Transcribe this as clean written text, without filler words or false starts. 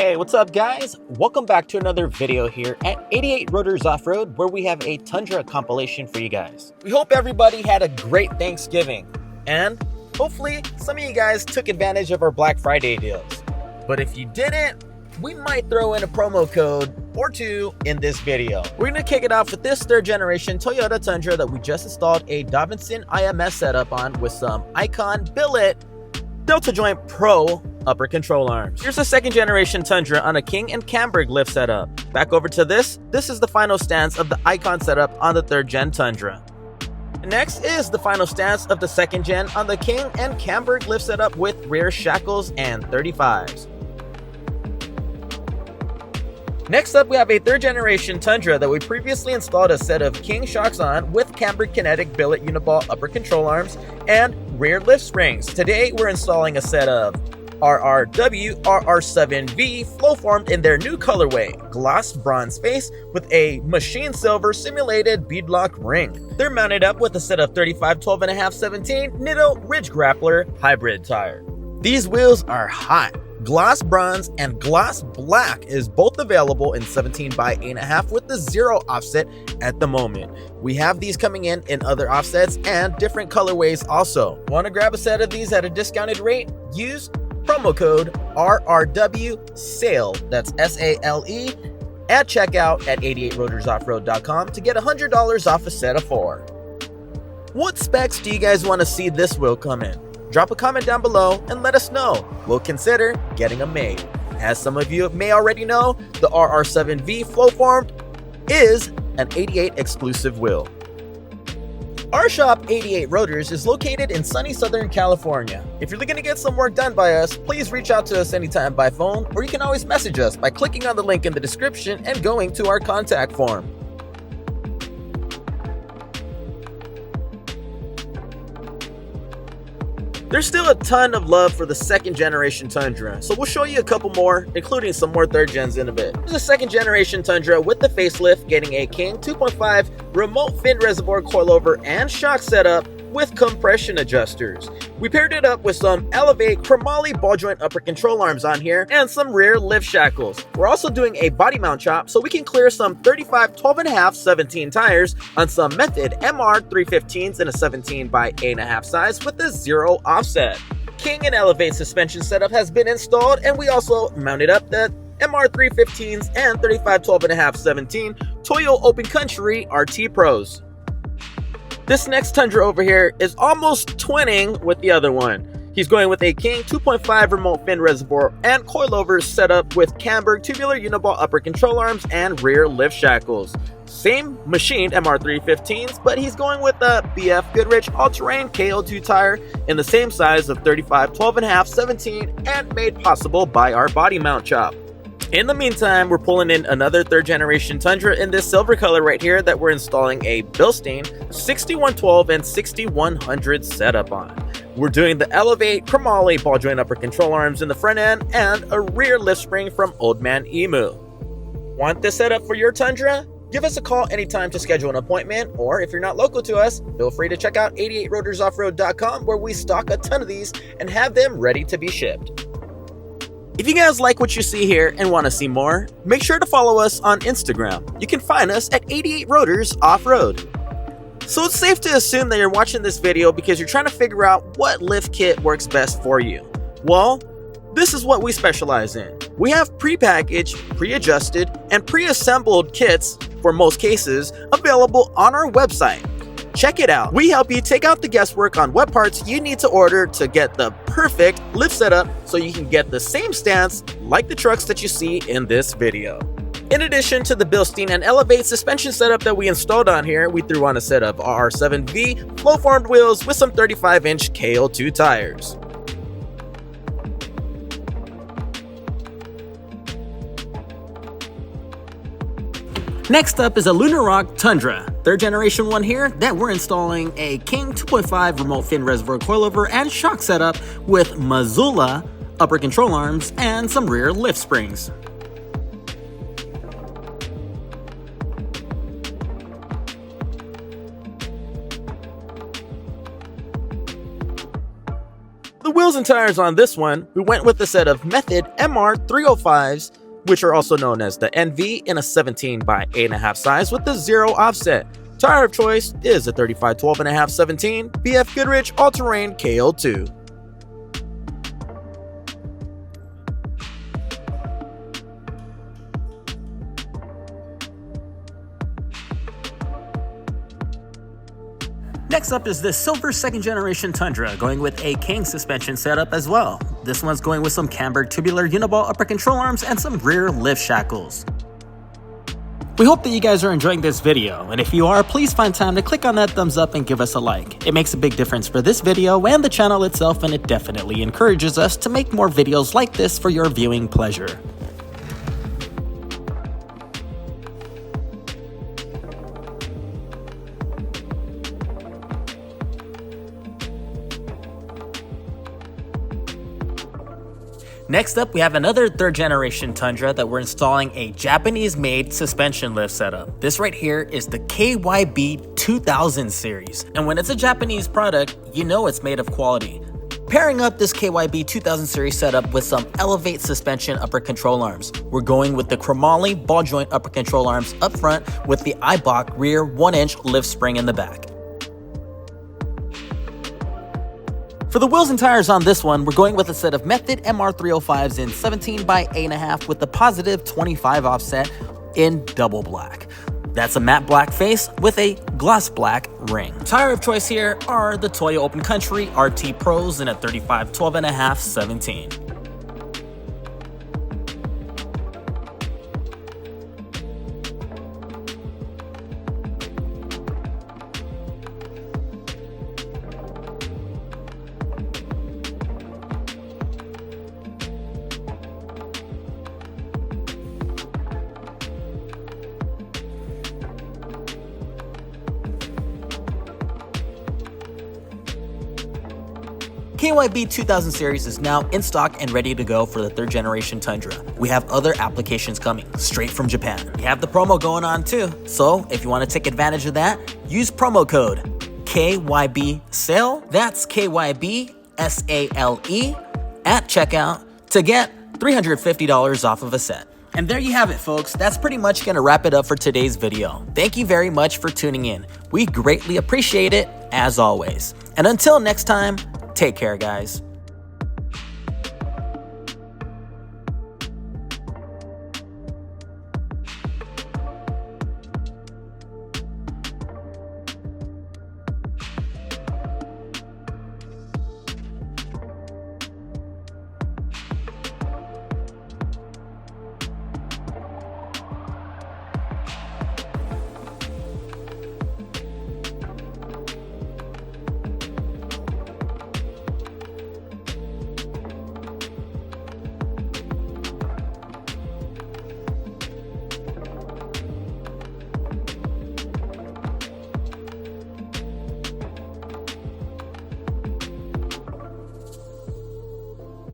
Hey, what's up guys? Welcome back to another video here at 88 Rotors Off-Road, where we have a Tundra compilation for you guys. We hope everybody had a great Thanksgiving, and hopefully some of you guys took advantage of our Black Friday deals. But if you didn't, we might throw in a promo code or two in this video. We're gonna kick it off with this third generation Toyota Tundra that we just installed a Dobinson IMS setup on with some Icon billet Delta Joint Pro upper control arms. Here's the second generation Tundra on a King and CAMBURG lift setup. Back over to this is the final stance of the Icon setup on the third gen Tundra. Next is the final stance of the second gen on the King and CAMBURG lift setup with rear shackles and 35s. Next up, we have a third generation Tundra that we previously installed a set of King shocks on with CAMBURG Kinetic billet uniball upper control arms and rear lift springs. Today we're installing a set of RRW RR7V flow formed in their new colorway, gloss bronze face with a machine silver simulated beadlock ring. They're mounted up with a set of 35 12.5 17 Nitto Ridge Grappler hybrid tire. These wheels are hot. Gloss bronze and gloss black is both available in 17 by 8.5 with the 0 offset at the moment. We have these coming in other offsets and different colorways also. Want to grab a set of these at a discounted rate? Use promo code RRW SALE, that's S-A-L-E, at checkout at 88rotorsoffroad.com to get $100 off a set of 4. What specs do you guys want to see this wheel come in? Drop a comment down below and let us know. We'll consider getting them made. As some of you may already know, the RR7V flow formed is an 88 exclusive wheel. Our shop, 88 Rotors, is located in sunny Southern California. If you're looking to get some work done by us, please reach out to us anytime by phone, or you can always message us by clicking on the link in the description and going to our contact form. There's still a ton of love for the second generation Tundra, so we'll show you a couple more, including some more third gens in a bit. There's a second generation Tundra with the facelift, getting a King 2.5 remote fin reservoir coilover and shock setup with compression adjusters. We paired it up with some Elevate CHROMOLY ball joint upper control arms on here and some rear lift shackles. We're also doing a body mount chop so we can clear some 35 12.5 17 tires on some Method MR 315s in a 17 by 8.5 size with a 0 offset. King and Elevate suspension setup has been installed, and we also mounted up the MR 315s and 35 12.5 17 Toyo Open Country RT Pros. This next Tundra over here is almost twinning with the other one. He's going with a King 2.5 remote fin reservoir and coilovers setup with CAMBURG tubular uniball upper control arms and rear lift shackles. Same machined MR 315s, but he's going with a BF Goodrich all-terrain KO2 tire in the same size of 35 12.5 17 and made possible by our body mount chop. In the meantime, we're pulling in another third generation Tundra in this silver color right here that we're installing a BILSTEIN 6112 and 6100 setup on. We're doing the Elevate CHROMOLY ball joint upper control arms in the front end and a rear lift spring from Man Emu. Want this setup for your Tundra? Give us a call anytime to schedule an appointment, or if you're not local to us, feel free to check out 88rotorsoffroad.com, where we stock a ton of these and have them ready to be shipped. If you guys like what you see here and want to see more, make sure to follow us on Instagram. You can find us at 88 Rotors Off-Road. So it's safe to assume that you're watching this video because you're trying to figure out what lift kit works best for you. Well, this is what we specialize in. We have pre-packaged, pre-adjusted, and pre-assembled kits, for most cases, available on our website. Check it out. We help you take out the guesswork on what parts you need to order to get the perfect lift setup so you can get the same stance like the trucks that you see in this video. In addition to the BILSTEIN and Elevate suspension setup that we installed on here, we threw on a set of RR7V flow formed wheels with some 35-inch KO2 tires. Next up is a Lunar Rock Tundra, third generation one here that we're installing a King 2.5 remote fin reservoir coilover and shock setup with Missoula upper control arms and some rear lift springs. wheels and tires on this one, we went with a set of Method MR305s, which are also known as the NV, in a 17 by 8.5 size with the 0 offset. Tire of choice is a 35 12.5 17 BF Goodrich All-Terrain KO2. Next up is this silver 2nd generation Tundra, going with a King suspension setup as well. This one's going with some CAMBURG tubular uniball upper control arms and some rear lift shackles. We hope that you guys are enjoying this video, and if you are, please find time to click on that thumbs up and give us a like. It makes a big difference for this video and the channel itself, and it definitely encourages us to make more videos like this for your viewing pleasure. Next up, we have another 3rd generation Tundra that we're installing a Japanese-made suspension lift setup. This right here is the KYB 2000 series, and when it's a Japanese product, you know it's made of quality. Pairing up this KYB 2000 series setup with some Elevate suspension upper control arms, we're going with the CHROMOLY ball joint upper control arms up front with the Eibach rear 1-inch lift spring in the back. For the wheels and tires on this one, we're going with a set of Method MR305s in 17 by 8.5 with the positive 25 offset in double black. That's a matte black face with a gloss black ring. Tire of choice here are the Toyota Open Country RT Pros in a 35 12.5 17. KYB 2000 series is now in stock and ready to go for the 3rd generation Tundra. We have other applications coming straight from Japan. We have the promo going on too, so if you want to take advantage of that, use promo code KYB SALE, that's KYB SALE, at checkout to get $350 off of a set. And there you have it, folks. That's pretty much going to wrap it up for today's video. Thank you very much for tuning in. We greatly appreciate it, as always. And until next time, take care, guys.